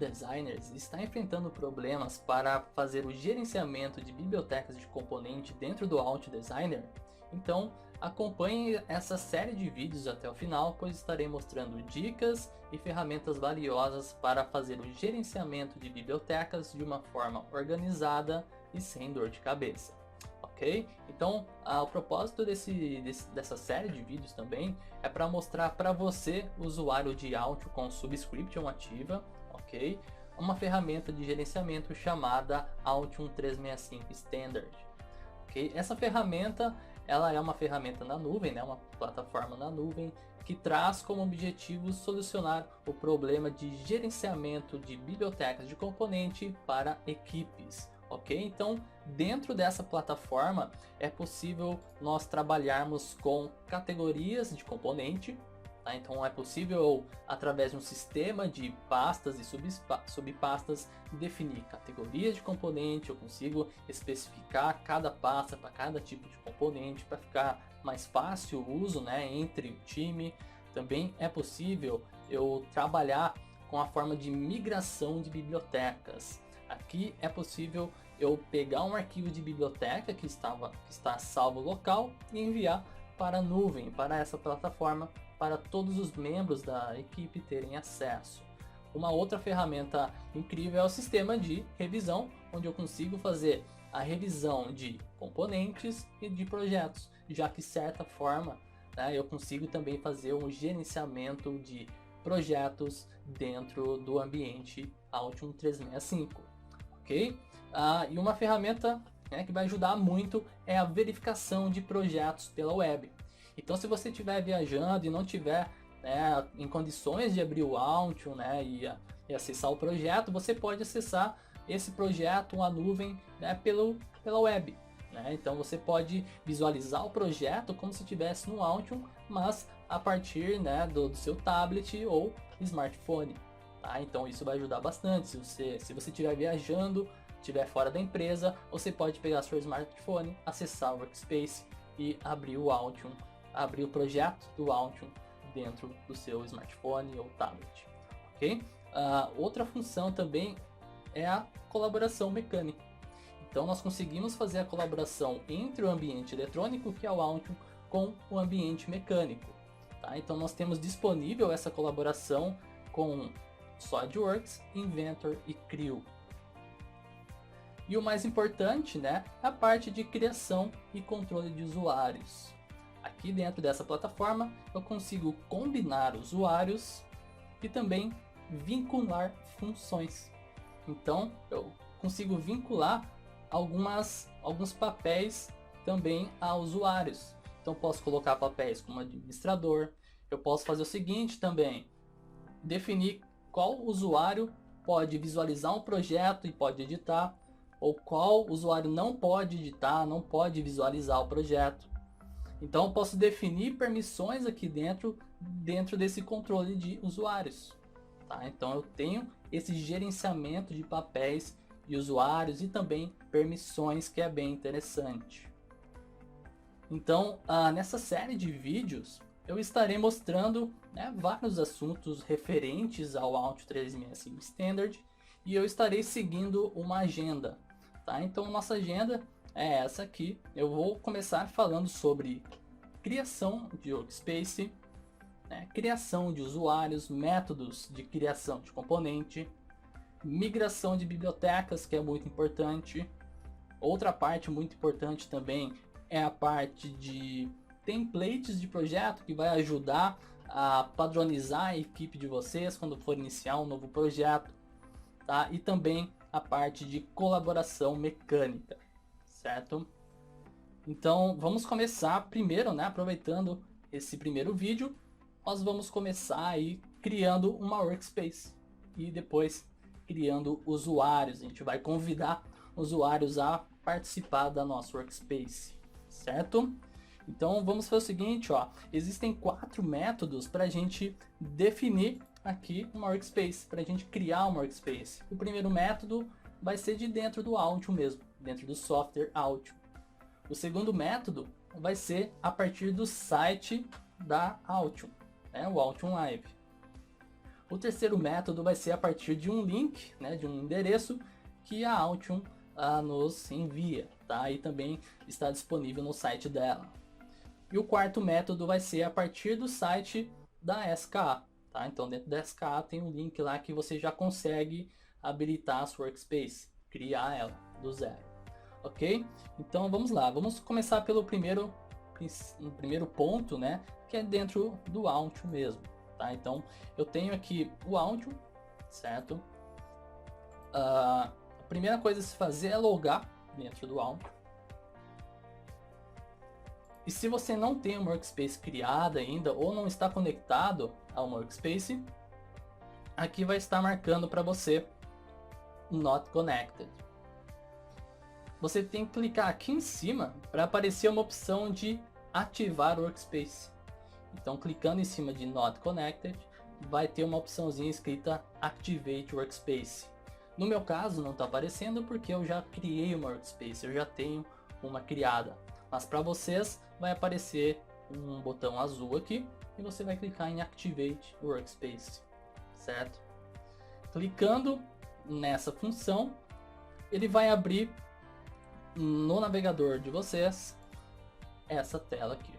Designers está enfrentando problemas para fazer o gerenciamento de bibliotecas de componente dentro do Alt Designer? Então, acompanhe essa série de vídeos até o final, pois estarei mostrando dicas e ferramentas valiosas para fazer o gerenciamento de bibliotecas de uma forma organizada e sem dor de cabeça. Ok? Então, o propósito dessa série de vídeos também é para mostrar para você, usuário de Alt com Subscription ativa, ok? Uma ferramenta de gerenciamento chamada Altium 365 Standard. Okay? Essa ferramenta ela é uma ferramenta na nuvem, né? Uma plataforma na nuvem que traz como objetivo solucionar o problema de gerenciamento de bibliotecas de componente para equipes. Ok? Então, dentro dessa plataforma é possível nós trabalharmos com categorias de componente. Tá? Então, é possível, através de um sistema de pastas e subpastas, definir categorias de componente. Eu consigo especificar cada pasta para cada tipo de componente para ficar mais fácil o uso, né, entre o time. Também é possível eu trabalhar com a forma de migração de bibliotecas. Aqui é possível eu pegar um arquivo de biblioteca que está salvo local e enviar para a nuvem, para essa plataforma, para todos os membros da equipe terem acesso. Uma outra ferramenta incrível é o sistema de revisão, onde eu consigo fazer a revisão de componentes e de projetos, já que de certa forma, né, eu consigo também fazer um gerenciamento de projetos dentro do ambiente Altium 365. Okay? E uma ferramenta, né, que vai ajudar muito é a verificação de projetos pela web. Então, se você estiver viajando e não tiver, né, em condições de abrir o Altium, né, e acessar o projeto, você pode acessar esse projeto, a nuvem, né, pela web. Né? Então você pode visualizar o projeto como se estivesse no Altium, mas a partir, né, do seu tablet ou smartphone. Tá? Então isso vai ajudar bastante. Se você estiver viajando, estiver fora da empresa, você pode pegar seu smartphone, acessar o Workspace e abrir o Altium, abrir o projeto do Altium dentro do seu smartphone ou tablet. Ok? Outra função também é a colaboração mecânica. Então nós conseguimos fazer a colaboração entre o ambiente eletrônico, que é o Altium, com o ambiente mecânico. Tá? Então nós temos disponível essa colaboração com SolidWorks, Inventor e Creo. E o mais importante, né, é a parte de criação e controle de usuários. Aqui dentro dessa plataforma eu consigo combinar usuários e também vincular funções. Então eu consigo vincular alguns papéis também a usuários. Então posso colocar papéis como administrador. Eu posso fazer o seguinte também, definir qual usuário pode visualizar um projeto e pode editar, ou qual usuário não pode editar, não pode visualizar o projeto. Então eu posso definir permissões aqui dentro desse controle de usuários. Tá? Então eu tenho esse gerenciamento de papéis de usuários e também permissões, que é bem interessante. Então, nessa série de vídeos, eu estarei mostrando, né, vários assuntos referentes ao Altium 365 Standard e eu estarei seguindo uma agenda. Tá? Então, nossa agenda é essa aqui. Eu vou começar falando sobre criação de Workspace, né, criação de usuários, métodos de criação de componente, migração de bibliotecas, que é muito importante. Outra parte muito importante também é a parte de templates de projeto, que vai ajudar a padronizar a equipe de vocês quando for iniciar um novo projeto, tá? E também a parte de colaboração mecânica, certo? Então vamos começar primeiro, né, aproveitando esse primeiro vídeo, nós vamos começar aí criando uma workspace e depois criando usuários. A gente vai convidar usuários a participar da nossa workspace, certo? Então vamos fazer o seguinte, ó, existem 4 métodos para a gente definir aqui uma workspace, para a gente criar uma workspace. O primeiro método vai ser de dentro do Altium mesmo, dentro do software Altium. O segundo método vai ser a partir do site da Altium, né, o Altium Live. O terceiro método vai ser a partir de um link, né, de um endereço que a Altium nos envia, tá? E também está disponível no site dela. E o quarto método vai ser a partir do site da SKA, tá? Então dentro da SKA tem um link lá que você já consegue habilitar a sua workspace, criar ela do zero, ok? Então vamos lá, vamos começar pelo primeiro ponto, né? Que é dentro do Altium mesmo, tá? Então eu tenho aqui o Altium, certo? A primeira coisa a se fazer é logar dentro do Altium. E se você não tem uma workspace criada ainda ou não está conectado a uma workspace, aqui vai estar marcando para você Not Connected. Você tem que clicar aqui em cima para aparecer uma opção de ativar o workspace. Então, clicando em cima de Not Connected, vai ter uma opçãozinha escrita Activate Workspace. No meu caso, não está aparecendo porque eu já criei uma workspace, eu já tenho uma criada. Mas para vocês, vai aparecer um botão azul aqui e você vai clicar em Activate Workspace, certo? Clicando nessa função, ele vai abrir no navegador de vocês essa tela aqui.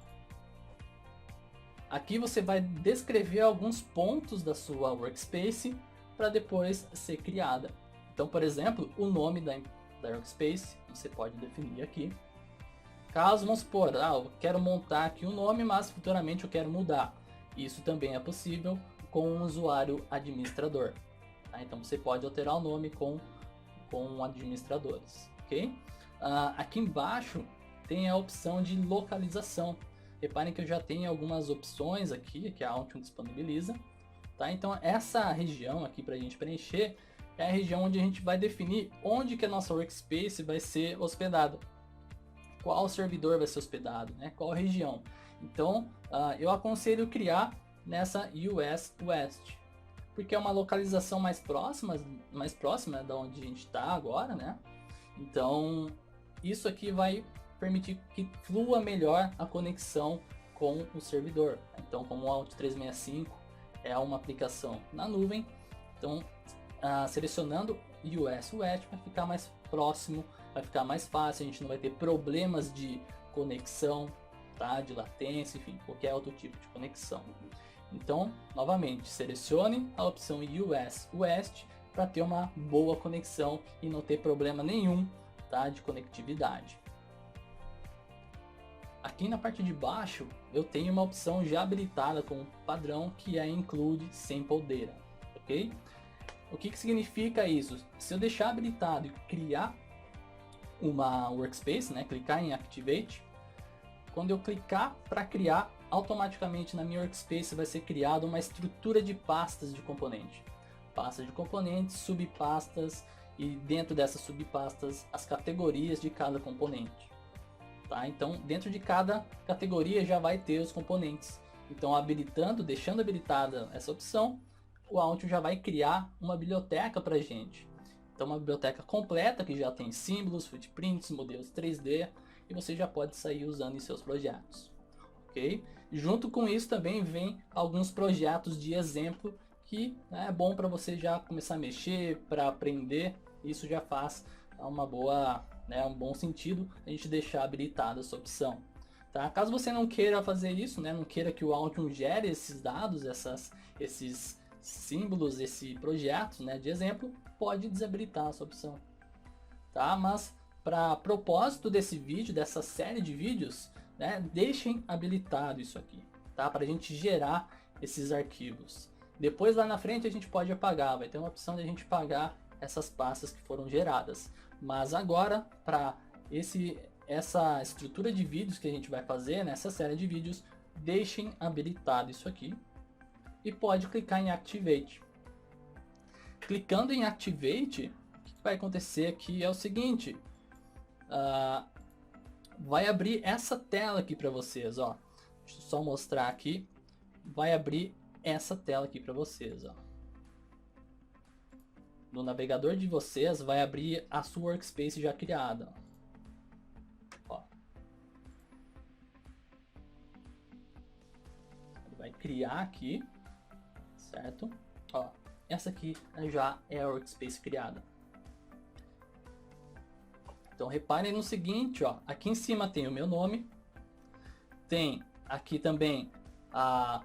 Aqui você vai descrever alguns pontos da sua workspace para depois ser criada. Então, por exemplo, o nome da workspace você pode definir aqui. Caso, vamos supor, eu quero montar aqui um nome, mas futuramente eu quero mudar. Isso também é possível com um usuário administrador. Tá? Então você pode alterar o nome com administradores. Okay? Aqui embaixo tem a opção de localização. Reparem que eu já tenho algumas opções aqui que a Altium disponibiliza. Tá? Então essa região aqui para a gente preencher é a região onde a gente vai definir onde que a nossa workspace vai ser hospedada. Qual servidor vai ser hospedado, né? Qual região. Então eu aconselho criar nessa US West, porque é uma localização mais próxima da onde a gente está agora, né? Então isso aqui vai permitir que flua melhor a conexão com o servidor. Então, como o Alt 365 é uma aplicação na nuvem, então selecionando US West vai ficar mais próximo, vai ficar mais fácil, a gente não vai ter problemas de conexão, tá? De latência, enfim, qualquer outro tipo de conexão. Então, novamente, selecione a opção US West para ter uma boa conexão e não ter problema nenhum, tá? De conectividade. Aqui na parte de baixo eu tenho uma opção já habilitada como padrão que é Include Sample Data, ok? O que significa isso? Se eu deixar habilitado e criar uma workspace, né, clicar em Activate, quando eu clicar para criar, automaticamente na minha workspace vai ser criada uma estrutura de pastas de componente. Pastas de componentes, subpastas e dentro dessas subpastas as categorias de cada componente. Tá? Então, dentro de cada categoria já vai ter os componentes. Então, deixando habilitada essa opção, o Altium já vai criar uma biblioteca para a gente. Então, uma biblioteca completa que já tem símbolos, footprints, modelos 3D e você já pode sair usando em seus projetos. Ok? Junto com isso também vem alguns projetos de exemplo que é bom para você já começar a mexer, para aprender. Isso já faz uma boa, um bom sentido a gente deixar habilitada essa opção. Tá? Caso você não queira fazer isso, né, não queira que o Altium gere esses dados, esses símbolos, esse projeto, né, de exemplo, pode desabilitar essa opção. Tá? Mas para propósito desse vídeo, dessa série de vídeos, né, deixem habilitado isso aqui, tá? Para a gente gerar esses arquivos. Depois lá na frente a gente pode apagar, vai ter uma opção de a gente apagar essas pastas que foram geradas. Mas agora, para essa estrutura de vídeos que a gente vai fazer nessa série de vídeos, deixem habilitado isso aqui e pode clicar em Activate. Clicando em Activate, o que vai acontecer aqui é o seguinte, vai abrir essa tela aqui para vocês, ó. Deixa eu só mostrar aqui, vai abrir essa tela aqui para vocês, ó. No navegador de vocês vai abrir a sua workspace já criada. Ó. Ele vai criar aqui, certo? Ó, essa aqui já é a workspace criada. Então reparem no seguinte, ó, aqui em cima tem o meu nome, tem aqui também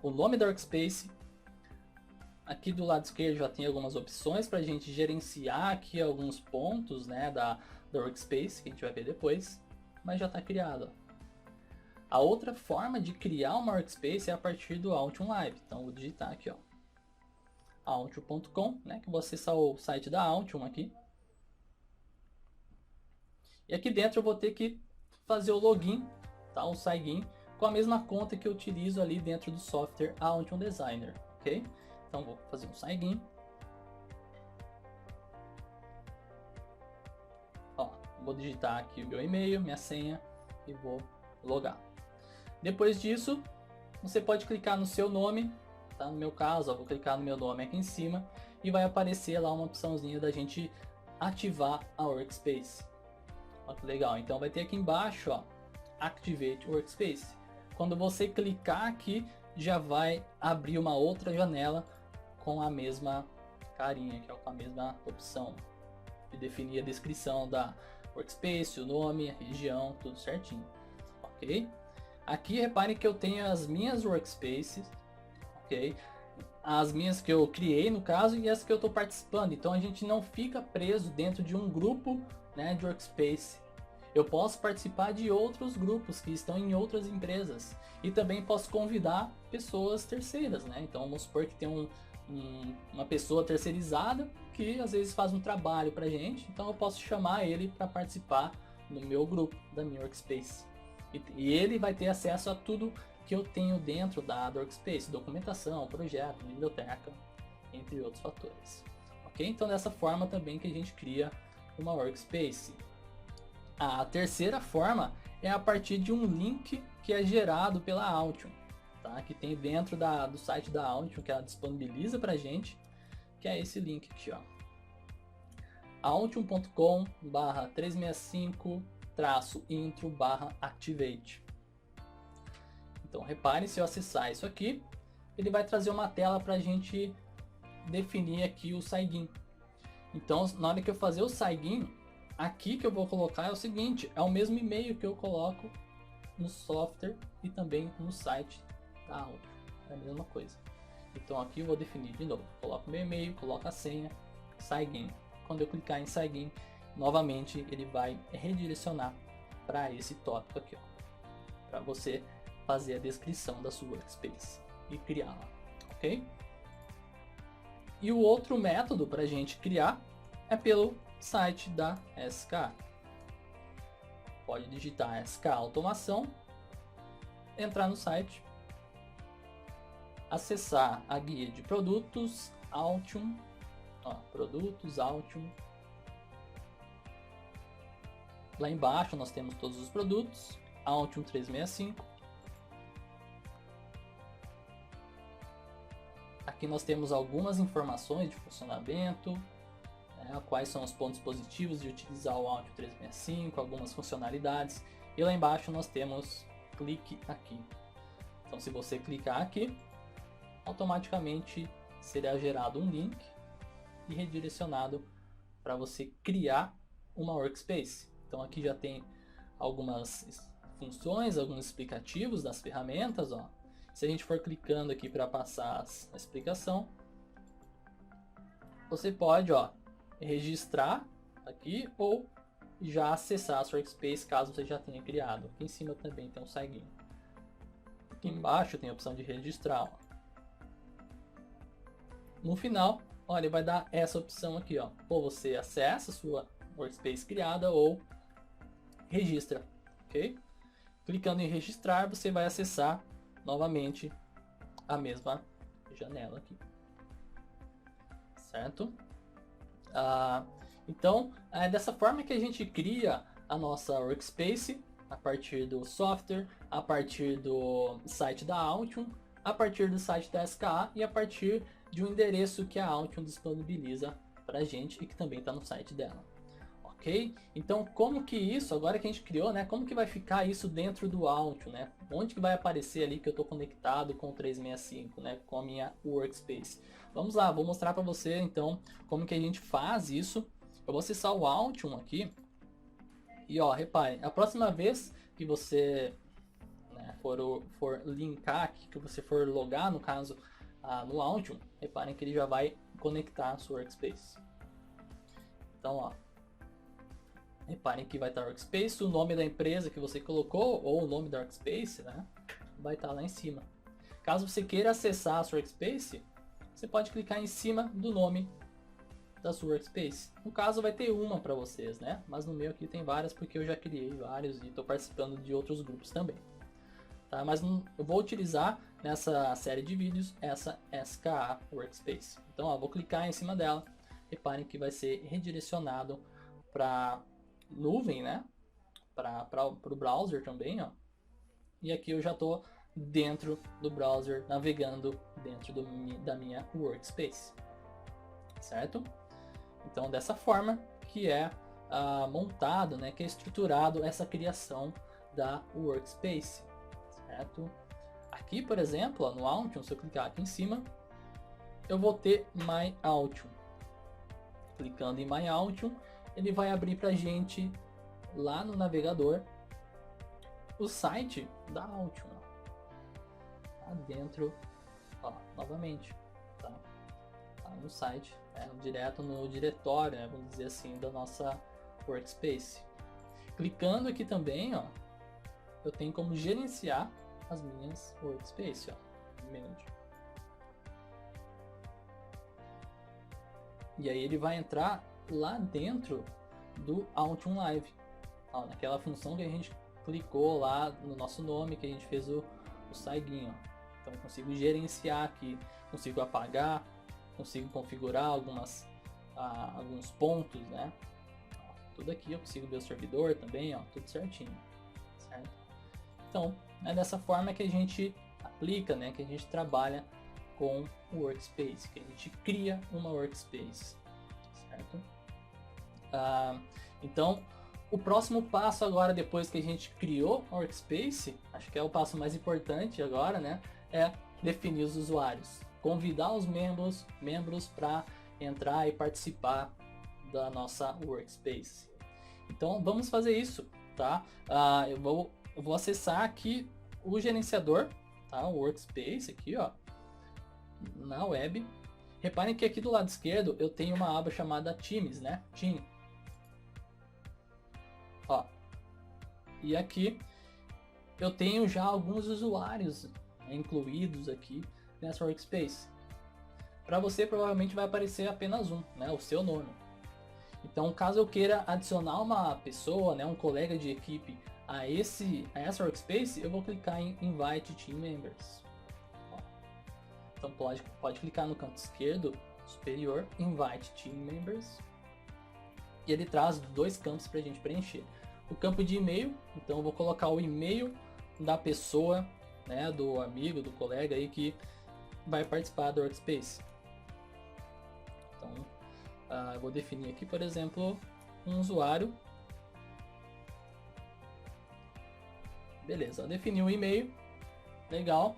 o nome da workspace. Aqui do lado esquerdo já tem algumas opções para a gente gerenciar aqui alguns pontos, né, da workspace, que a gente vai ver depois, mas já está criado. A outra forma de criar uma workspace é a partir do Altium Live. Então vou digitar aqui, ó, altium.com, né, que vou acessar o site da Altium aqui. E aqui dentro eu vou ter que fazer o login, tá, o sign-in, com a mesma conta que eu utilizo ali dentro do software Altium Designer, ok? Então vou fazer um sign-in. Ó, vou digitar aqui o meu e-mail, minha senha e vou logar. Depois disso, você pode clicar no seu nome, tá? No meu caso, ó, vou clicar no meu nome aqui em cima e vai aparecer lá uma opçãozinha da gente ativar a workspace. Ó, que legal. Então vai ter aqui embaixo, ó, Activate Workspace. Quando você clicar aqui, já vai abrir uma outra janela com a mesma carinha, que é com a mesma opção de definir a descrição da workspace, o nome, a região, tudo certinho, ok? Aqui reparem que eu tenho as minhas workspaces, ok? As minhas que eu criei no caso e as que eu estou participando, então a gente não fica preso dentro de um grupo, né, de workspace. Eu posso participar de outros grupos que estão em outras empresas e também posso convidar pessoas terceiras, né? Então vamos supor que tem uma pessoa terceirizada que às vezes faz um trabalho pra gente, então eu posso chamar ele para participar no meu grupo, da minha workspace. E ele vai ter acesso a tudo que eu tenho dentro da workspace, documentação, projeto, biblioteca, entre outros fatores. Ok? Então dessa forma também que a gente cria uma workspace. A terceira forma é a partir de um link que é gerado pela Altium, tá? Que tem dentro do site da Altium, que ela disponibiliza pra gente, que é esse link aqui, ó, altium.com/365-intro/activate. Então reparem, se eu acessar isso aqui, ele vai trazer uma tela para a gente definir aqui o sign-in. Então na hora que eu fazer o sign-in, aqui que eu vou colocar é o seguinte, é o mesmo e-mail que eu coloco no software e também no site da Altium, é a mesma coisa. Então aqui eu vou definir de novo, coloco meu e-mail, coloco a senha, sign-in. Quando eu clicar em sign-in, novamente ele vai redirecionar para esse tópico aqui, para você fazer a descrição da sua workspace e criá-la, ok? E o outro método para a gente criar é pelo site da SK. Pode digitar SK Automação, entrar no site, acessar a guia de produtos Altium, ó, produtos Altium. Lá embaixo nós temos todos os produtos Altium 365. Aqui nós temos algumas informações de funcionamento, né, quais são os pontos positivos de utilizar o Altium 365, algumas funcionalidades. E lá embaixo nós temos clique aqui. Então se você clicar aqui, automaticamente será gerado um link e redirecionado para você criar uma workspace. Então aqui já tem algumas funções, alguns explicativos das ferramentas, ó. Se a gente for clicando aqui para passar a explicação, você pode, ó, registrar aqui ou já acessar a sua workspace caso você já tenha criado. Aqui em cima também tem um sign-in. Aqui embaixo tem a opção de registrar, ó. No final, olha, ele vai dar essa opção aqui, ó. Ou você acessa a sua workspace criada ou registra, ok? Clicando em registrar, você vai acessar novamente a mesma janela aqui, certo? Então, é dessa forma que a gente cria a nossa workspace, a partir do software, a partir do site da Altium, a partir do site da SKA e a partir de um endereço que a Altium disponibiliza para a gente e que também está no site dela. Ok? Então, como que isso, agora que a gente criou, né? Como que vai ficar isso dentro do Altium, né? Onde que vai aparecer ali que eu estou conectado com o 365, né? Com a minha Workspace. Vamos lá, vou mostrar para você, então, como que a gente faz isso. Eu vou acessar o Altium aqui. E, ó, reparem, a próxima vez que você, né, for linkar aqui, que você for logar, no caso, no Altium, reparem que ele já vai conectar a sua Workspace. Então, ó, reparem que vai estar Workspace, o nome da empresa que você colocou, ou o nome da Workspace, né, vai estar lá em cima. Caso você queira acessar a sua Workspace, você pode clicar em cima do nome da sua Workspace. No caso vai ter uma para vocês, né? Mas no meu aqui tem várias porque eu já criei vários e estou participando de outros grupos também. Tá? Mas eu vou utilizar nessa série de vídeos essa SKA Workspace. Então, ó, vou clicar em cima dela. Reparem que vai ser redirecionado para nuvem, né? Para o browser também, ó. E aqui eu já estou dentro do browser, navegando dentro da minha Workspace, certo? Então, dessa forma que é montado, né? Que é estruturado essa criação da Workspace, certo? Aqui, por exemplo, ó, no Altium, se eu clicar aqui em cima, eu vou ter My Altium. Clicando em My Altium, ele vai abrir para a gente lá no navegador o site da Altium. Tá dentro, ó, novamente, tá? Tá no site, direto no diretório, né, vamos dizer assim, da nossa Workspace. Clicando aqui também, ó, eu tenho como gerenciar as minhas Workspace, ó, Manage. E aí ele vai entrar lá dentro do Altium Live, ó, naquela função que a gente clicou lá no nosso nome, que a gente fez o saiguinho. Então eu consigo gerenciar aqui, consigo apagar, consigo configurar alguns pontos, né? Ó, tudo aqui eu consigo ver o servidor também, ó, tudo certinho, certo? Então é dessa forma que a gente aplica, né? Que a gente trabalha com o Workspace, que a gente cria uma Workspace, certo? Então, o próximo passo agora, depois que a gente criou a Workspace, acho que é o passo mais importante agora, né? É definir os usuários, convidar os membros para entrar e participar da nossa Workspace. Então, vamos fazer isso, tá? Eu vou acessar aqui o gerenciador, tá? O Workspace aqui, ó, na web. Reparem que aqui do lado esquerdo eu tenho uma aba chamada Teams, né? Team. Ó. E aqui eu tenho já alguns usuários, né, incluídos aqui nessa Workspace. Para você provavelmente vai aparecer apenas um, né? O seu nome. Então, caso eu queira adicionar uma pessoa, né, um colega de equipe a essa Workspace, eu vou clicar em Invite Team Members. Ó. Então pode clicar no canto esquerdo superior, Invite Team Members, e ele traz dois campos para a gente preencher. O campo de e-mail, então eu vou colocar o e-mail da pessoa, né, do amigo, do colega aí que vai participar do Workspace. Então, eu vou definir aqui, por exemplo, um usuário. Beleza, defini um e-mail, legal.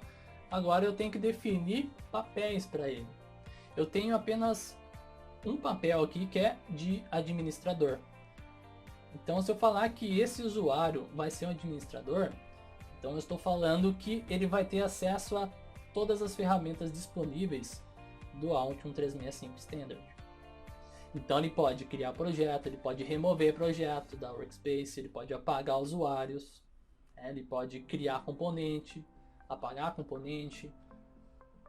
Agora eu tenho que definir papéis para ele. Eu tenho apenas um papel aqui que é de administrador. Então, se eu falar que esse usuário vai ser um administrador, então eu estou falando que ele vai ter acesso a todas as ferramentas disponíveis do Altium 365 Standard. Então ele pode criar projeto, ele pode remover projeto da Workspace, ele pode apagar usuários, ele pode criar componente, apagar componente,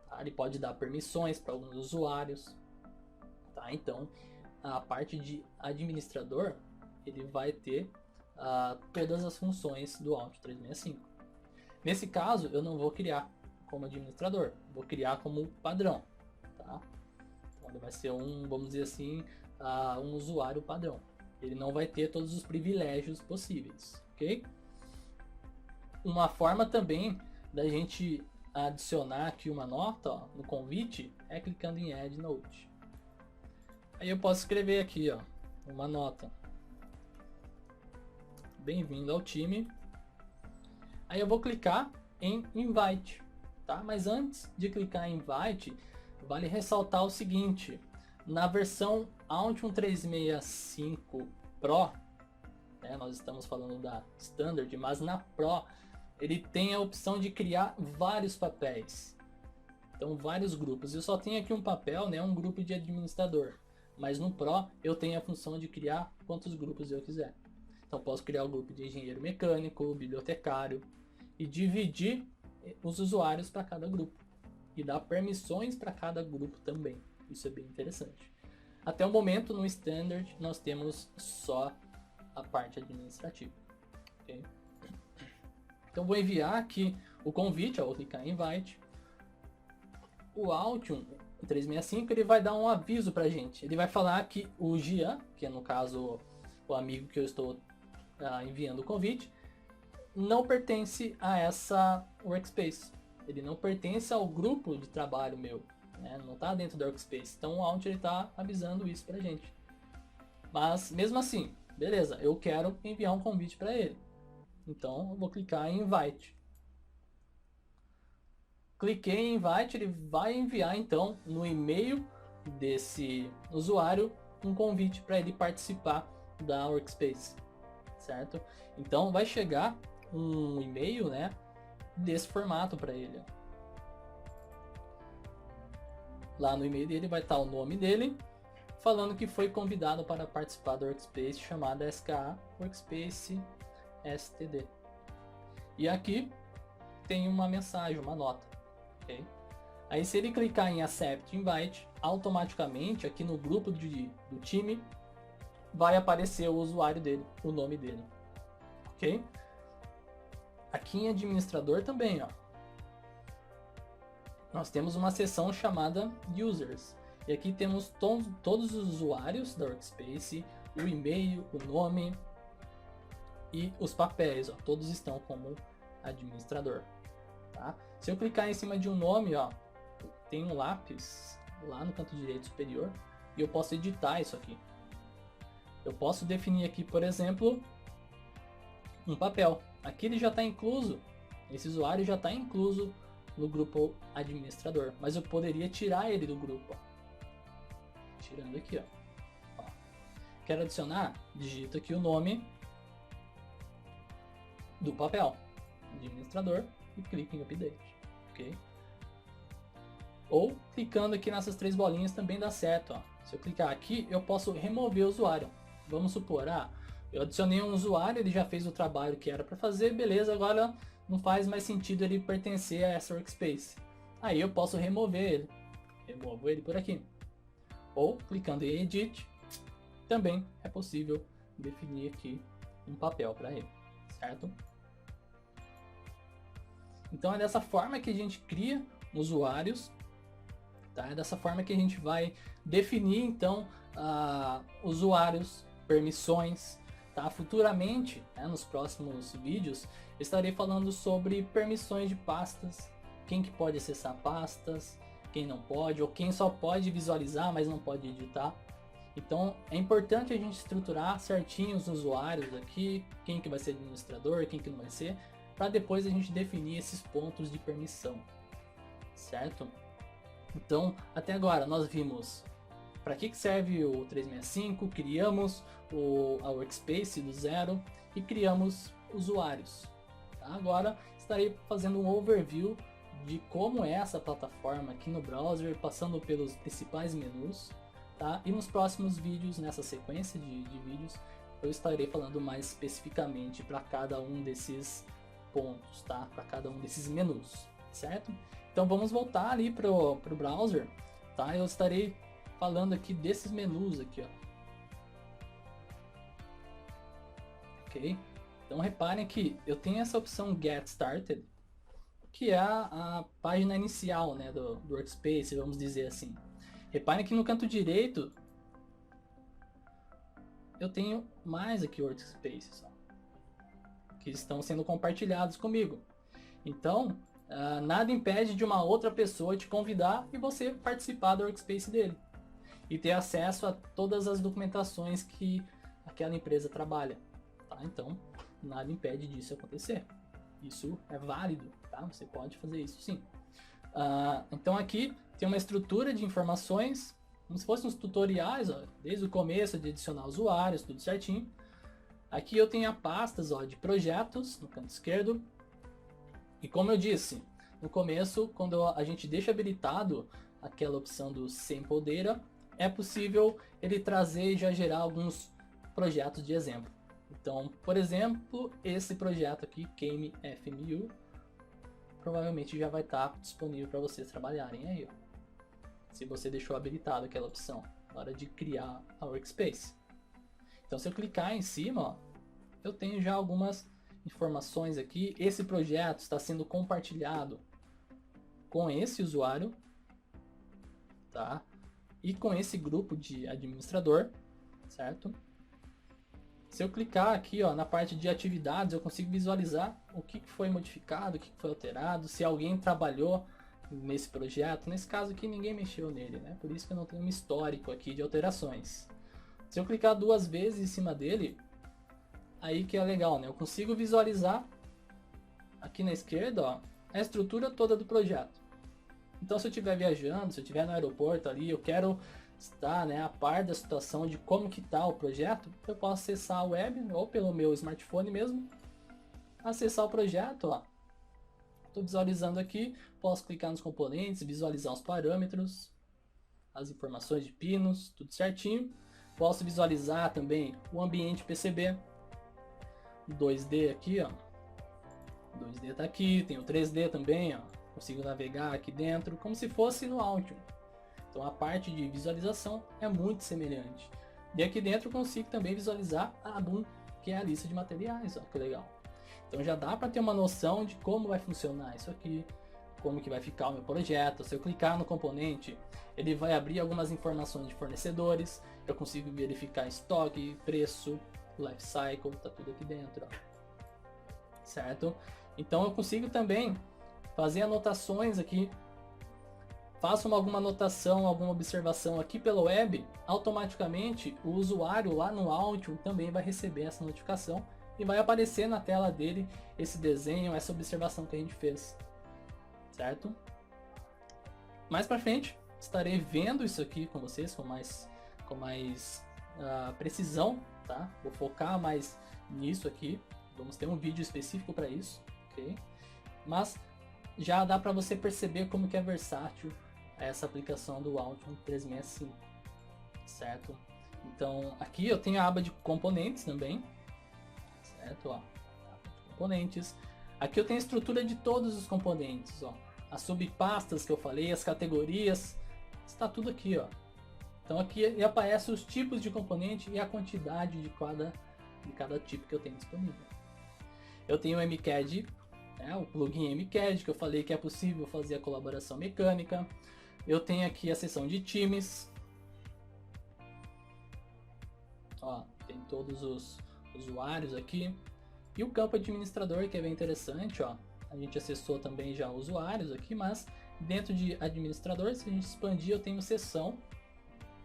tá? Ele pode dar permissões para alguns usuários. Tá? Então a parte de administrador, ele vai ter todas as funções do Altium 365. Nesse caso, eu não vou criar como administrador, vou criar como padrão. Tá? Então, ele vai ser vamos dizer assim, um usuário padrão. Ele não vai ter todos os privilégios possíveis, ok? Uma forma também da gente adicionar aqui uma nota, ó, no convite é clicando em Add Note. Aí eu posso escrever aqui, ó, uma nota. bem-vindo ao time. Aí eu vou clicar em Invite, tá? Mas antes de clicar em Invite, vale ressaltar o seguinte: na versão Altium 365 Pro, né, nós estamos falando da Standard, mas na Pro ele tem a opção de criar vários papéis. Então, vários grupos. Eu só tenho aqui um papel, né, um grupo de administrador. Mas no Pro eu tenho a função de criar quantos grupos eu quiser. Então, posso criar o grupo de engenheiro mecânico, bibliotecário e dividir os usuários para cada grupo. E dar permissões para cada grupo também. Isso é bem interessante. Até o momento, no Standard, nós temos só a parte administrativa. Okay? Então, vou enviar aqui o convite, vou clicar em Invite. O Altium 365 ele vai dar um aviso pra gente. Ele vai falar que o Gian, que é no caso o amigo que eu estou enviando o convite, não pertence a essa workspace. Ele não pertence ao grupo de trabalho meu, né? Não está dentro da workspace. Então o Altium está avisando isso pra gente. Mas mesmo assim, beleza, eu quero enviar um convite para ele. Então eu vou clicar em Invite. Cliquei em Invite, ele vai enviar então no e-mail desse usuário um convite para ele participar da Workspace, certo? Então vai chegar um e-mail, né, desse formato para ele. Lá no e-mail dele vai estar o nome dele, falando que foi convidado para participar da Workspace chamada SKA Workspace STD. E aqui tem uma mensagem, uma nota. Okay? Aí se ele clicar em Accept Invite, automaticamente aqui no grupo do time vai aparecer o usuário dele, o nome dele. Ok? Aqui em administrador também, ó, nós temos uma seção chamada Users. E aqui temos todos os usuários da Workspace, o e-mail, o nome e os papéis, ó, todos estão como administrador. Tá? Se eu clicar em cima de um nome, ó, tem um lápis lá no canto direito superior e eu posso editar isso aqui. Eu posso definir aqui, por exemplo, um papel. Aqui ele já está incluso, esse usuário já está incluso no grupo administrador, mas eu poderia tirar ele do grupo. Ó. Tirando aqui, ó. Quero adicionar, digito aqui o nome do papel, administrador, e clico em Update. Ok? Ou clicando aqui nessas três bolinhas também dá certo. Ó. Se eu clicar aqui, eu posso remover o usuário. Vamos supor, eu adicionei um usuário, ele já fez o trabalho que era para fazer, beleza, agora não faz mais sentido ele pertencer a essa workspace. Aí eu posso remover ele. Removo ele por aqui. Ou clicando em Edit, também é possível definir aqui um papel para ele, certo? Então é dessa forma que a gente cria usuários, tá? É dessa forma que a gente vai definir então usuários, permissões, tá? Futuramente, né, nos próximos vídeos, eu estarei falando sobre permissões de pastas, quem que pode acessar pastas, quem não pode, ou quem só pode visualizar, mas não pode editar. Então é importante a gente estruturar certinho os usuários aqui, quem que vai ser administrador, quem que não vai ser, para depois a gente definir esses pontos de permissão, certo? Então, até agora nós vimos para que serve o 365, criamos a Workspace do zero e criamos usuários. Tá? Agora estarei fazendo um overview de como é essa plataforma aqui no browser, passando pelos principais menus. Tá? E nos próximos vídeos, nessa sequência de vídeos, eu estarei falando mais especificamente para cada um desses pontos, tá? Para cada um desses menus, certo? Então vamos voltar ali pro browser, tá? Eu estarei falando aqui desses menus aqui, ó. Ok? Então reparem que eu tenho essa opção Get Started, que é a página inicial, né, do Workspace, vamos dizer assim. Reparem que no canto direito eu tenho mais aqui Workspaces, ó, que estão sendo compartilhados comigo. Então, nada impede de uma outra pessoa te convidar e você participar do Workspace dele. E ter acesso a todas as documentações que aquela empresa trabalha. Tá? Então, nada impede disso acontecer. Isso é válido, tá? Você pode fazer isso sim. Então aqui tem uma estrutura de informações, como se fossem uns tutoriais, ó, desde o começo de adicionar usuários, tudo certinho. Aqui eu tenho a pastas, ó, de projetos no canto esquerdo. E como eu disse, no começo, quando a gente deixa habilitado aquela opção do Sample Data, é possível ele trazer e já gerar alguns projetos de exemplo. Então, por exemplo, esse projeto aqui, CameFMU, provavelmente já vai estar disponível para vocês trabalharem aí, ó, se você deixou habilitado aquela opção na hora de criar a workspace. Então, se eu clicar em cima, ó, eu tenho já algumas informações aqui. Esse projeto está sendo compartilhado com esse usuário, tá? E com esse grupo de administrador, certo? Se eu clicar aqui, ó, na parte de atividades, eu consigo visualizar o que foi modificado, o que foi alterado, se alguém trabalhou nesse projeto. Nesse caso aqui ninguém mexeu nele, né? Por isso que eu não tenho um histórico aqui de alterações. Se eu clicar 2 vezes em cima dele, aí que é legal, né? Eu consigo visualizar aqui na esquerda, ó, a estrutura toda do projeto. Então, se eu estiver viajando, se eu estiver no aeroporto ali, eu quero estar, né, a par da situação de como que está o projeto, eu posso acessar a web ou pelo meu smartphone mesmo, acessar o projeto, ó. Estou visualizando aqui, posso clicar nos componentes, visualizar os parâmetros, as informações de pinos, tudo certinho. Posso visualizar também o ambiente PCB, o 2D aqui, ó. O 2D está aqui, tem o 3D também, ó. Consigo navegar aqui dentro como se fosse no Altium. Então a parte de visualização é muito semelhante. E aqui dentro eu consigo também visualizar a Boom, que é a lista de materiais, ó, que legal. Então já dá para ter uma noção de como vai funcionar isso aqui, como que vai ficar o meu projeto. Se eu clicar no componente, ele vai abrir algumas informações de fornecedores, eu consigo verificar estoque, preço, life cycle, tá tudo aqui dentro, ó. Certo? Então eu consigo também fazer anotações aqui. Faço alguma anotação, alguma observação aqui pela web, automaticamente o usuário lá no Altium também vai receber essa notificação e vai aparecer na tela dele esse desenho, essa observação que a gente fez, certo? Mais para frente estarei vendo isso aqui com vocês com mais precisão, tá? Vou focar mais nisso aqui, vamos ter um vídeo específico para isso, ok? Mas já dá para você perceber como que é versátil essa aplicação do Altium 365, certo? Então aqui eu tenho a aba de componentes também, certo? Ó, componentes. Aqui eu tenho a estrutura de todos os componentes, ó. As subpastas que eu falei, as categorias, está tudo aqui, ó. Então aqui aparece os tipos de componente e a quantidade de cada tipo que eu tenho disponível. Eu tenho o MCAD, o plugin MCAD, que eu falei que é possível fazer a colaboração mecânica. Eu tenho aqui a seção de times. Ó, tem todos os usuários aqui. E o campo administrador, que é bem interessante, ó. A gente acessou também já usuários aqui, mas dentro de administrador, se a gente expandir, eu tenho seção.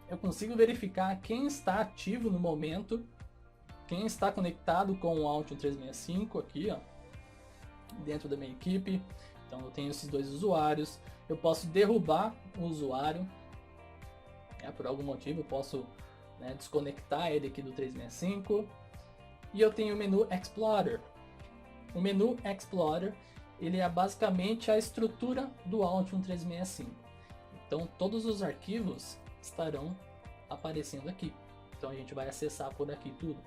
Eu consigo verificar quem está ativo no momento, quem está conectado com o Altium 365 aqui, ó, dentro da minha equipe. Então eu tenho esses 2 usuários. Eu posso derrubar o usuário, por algum motivo eu posso, desconectar ele aqui do 365. E eu tenho o menu Explorer. O menu Explorer, ele é basicamente a estrutura do Altium 365. Então todos os arquivos estarão aparecendo aqui. Então a gente vai acessar por aqui tudo.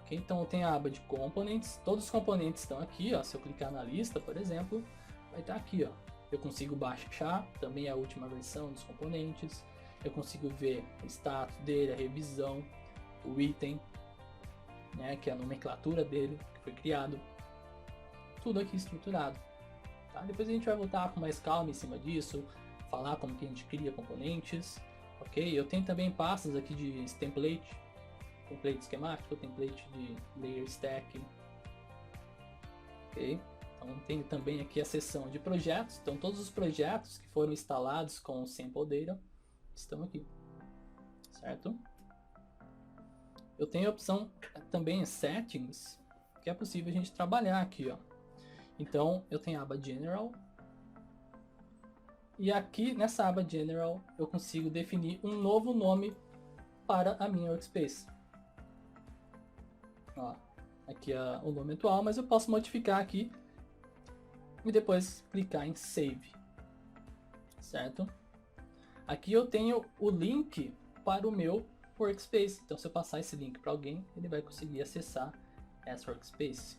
Okay? Então eu tenho a aba de componentes, todos os componentes estão aqui, ó. Se eu clicar na lista, por exemplo, vai estar aqui, ó. Eu consigo baixar também a última versão dos componentes, eu consigo ver o status dele, a revisão, o item, que é a nomenclatura dele, que foi criado, tudo aqui estruturado. Tá? Depois a gente vai voltar com mais calma em cima disso, falar como que a gente cria componentes, ok? Eu tenho também pastas aqui de template esquemático, template de layer stack, ok? Então tenho também aqui a seção de projetos, então todos os projetos que foram instalados com o Sample Data estão aqui, certo? Eu tenho a opção também em Settings, que é possível a gente trabalhar aqui, ó. Então eu tenho a aba General, e aqui nessa aba General eu consigo definir um novo nome para a minha workspace. Ó, aqui é o nome atual, mas eu posso modificar aqui e depois clicar em Save, certo? Aqui eu tenho o link para o meu workspace, então se eu passar esse link para alguém, ele vai conseguir acessar essa workspace.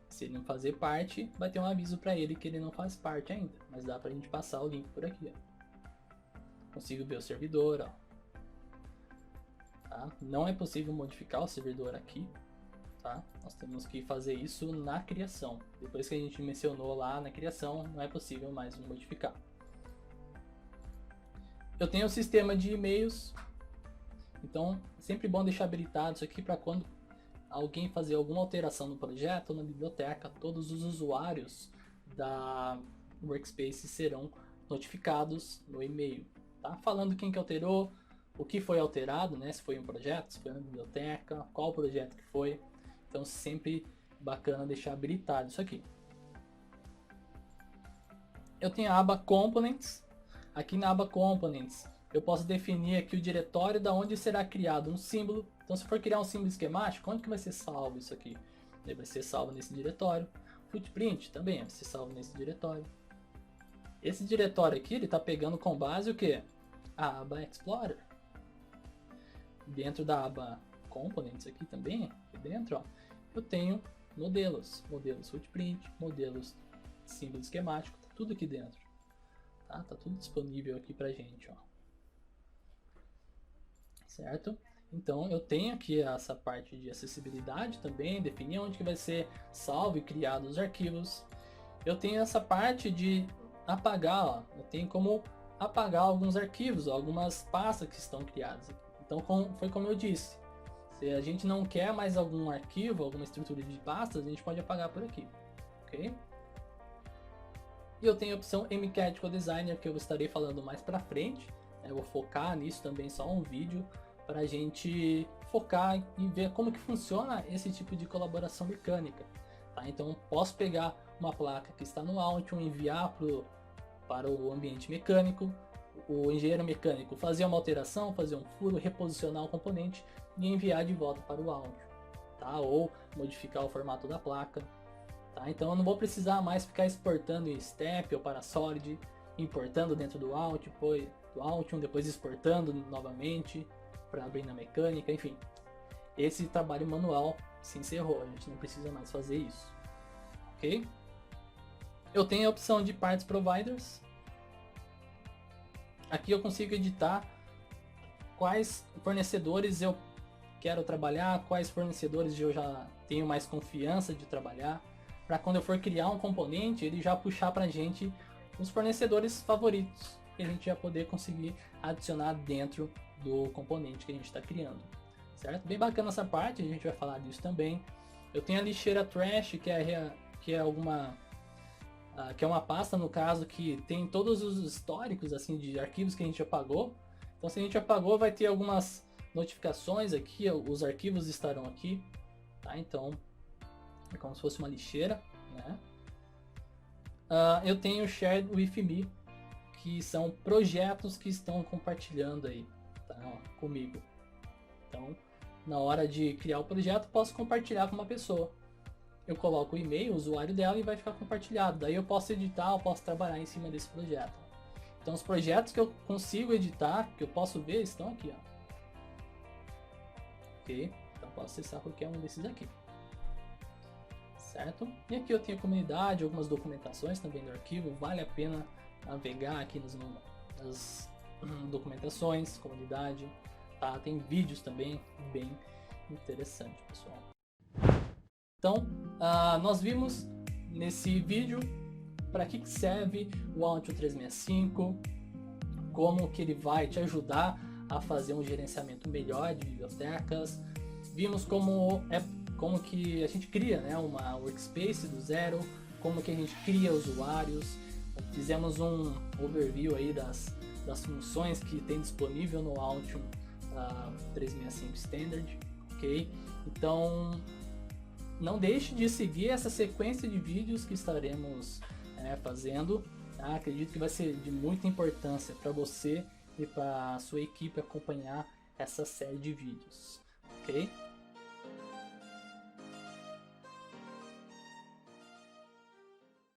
Se ele não fazer parte, vai ter um aviso para ele que ele não faz parte ainda, mas dá para a gente passar o link por aqui, ó. Consigo ver o servidor, ó. Tá? Não é possível modificar o servidor aqui, tá? Nós temos que fazer isso na criação. Depois que a gente mencionou lá na criação, não é possível mais modificar. Eu tenho o sistema de e-mails, então é sempre bom deixar habilitado isso aqui para quando alguém fazer alguma alteração no projeto ou na biblioteca, todos os usuários da workspace serão notificados no e-mail, tá? Falando quem que alterou, o que foi alterado, né? Se foi um projeto, se foi uma biblioteca, qual projeto que foi. Então sempre bacana deixar habilitado isso aqui. Eu tenho a aba Components. Aqui na aba Components eu posso definir aqui o diretório da onde será criado um símbolo. Então se for criar um símbolo esquemático, onde que vai ser salvo isso aqui? Ele vai ser salvo nesse diretório. Footprint também vai ser salvo nesse diretório. Esse diretório aqui ele está pegando com base o que? A aba Explorer. Dentro da aba Components aqui também, aqui dentro, ó, eu tenho modelos footprint, modelos símbolo esquemático, tá tudo aqui dentro. Tá tudo disponível aqui pra gente, ó. Certo? Então eu tenho aqui essa parte de acessibilidade também, definir onde que vai ser salvo e criado os arquivos. Eu tenho essa parte de apagar, ó. Eu tenho como apagar alguns arquivos, ó, algumas pastas que estão criadas. Então foi como eu disse, se a gente não quer mais algum arquivo, alguma estrutura de pastas, a gente pode apagar por aqui, ok? E eu tenho a opção MCAD Codesigner, que eu estarei falando mais pra frente. Eu vou focar nisso também, só um vídeo, para a gente focar e ver como que funciona esse tipo de colaboração mecânica. Tá? Então posso pegar uma placa que está no Altium, enviar para o ambiente mecânico, o engenheiro mecânico fazer uma alteração, fazer um furo, reposicionar o componente e enviar de volta para o Altium. Tá? Ou modificar o formato da placa. Tá? Então eu não vou precisar mais ficar exportando em Step ou para Solid, importando dentro do Altium, depois exportando novamente para abrir na mecânica, enfim. Esse trabalho manual se encerrou, a gente não precisa mais fazer isso. Ok? Eu tenho a opção de Parts Providers. Aqui eu consigo editar quais fornecedores eu quero trabalhar, quais fornecedores eu já tenho mais confiança de trabalhar, para quando eu for criar um componente, ele já puxar para a gente os fornecedores favoritos, que a gente já poder conseguir adicionar dentro do componente que a gente está criando, certo? Bem bacana essa parte, a gente vai falar disso também. Eu tenho a lixeira Trash, que é uma pasta, no caso, que tem todos os históricos assim de arquivos que a gente apagou. Então se a gente apagou, vai ter algumas notificações aqui, os arquivos estarão aqui, tá? Então é como se fosse uma lixeira, né? Eu tenho Shared with Me, que são projetos que estão compartilhando aí, tá? Comigo. Então, na hora de criar o projeto, posso compartilhar com uma pessoa. Eu coloco o e-mail, o usuário dela e vai ficar compartilhado. Daí eu posso editar, eu posso trabalhar em cima desse projeto. Então os projetos que eu consigo editar, que eu posso ver, estão aqui, ó. Ok? Então posso acessar qualquer um desses aqui. Certo? E aqui eu tenho a comunidade, algumas documentações também do arquivo. Vale a pena navegar aqui nas documentações, comunidade. Tá? Tem vídeos também bem interessante, pessoal. Então, nós vimos nesse vídeo para que serve o Altium 365, como que ele vai te ajudar a fazer um gerenciamento melhor de bibliotecas. Vimos como que a gente cria, né, uma workspace do zero, como que a gente cria usuários. Fizemos um overview aí das funções que tem disponível no Altium 365 Standard, ok? Então não deixe de seguir essa sequência de vídeos que estaremos fazendo. Tá? Acredito que vai ser de muita importância para você e para a sua equipe acompanhar essa série de vídeos, ok?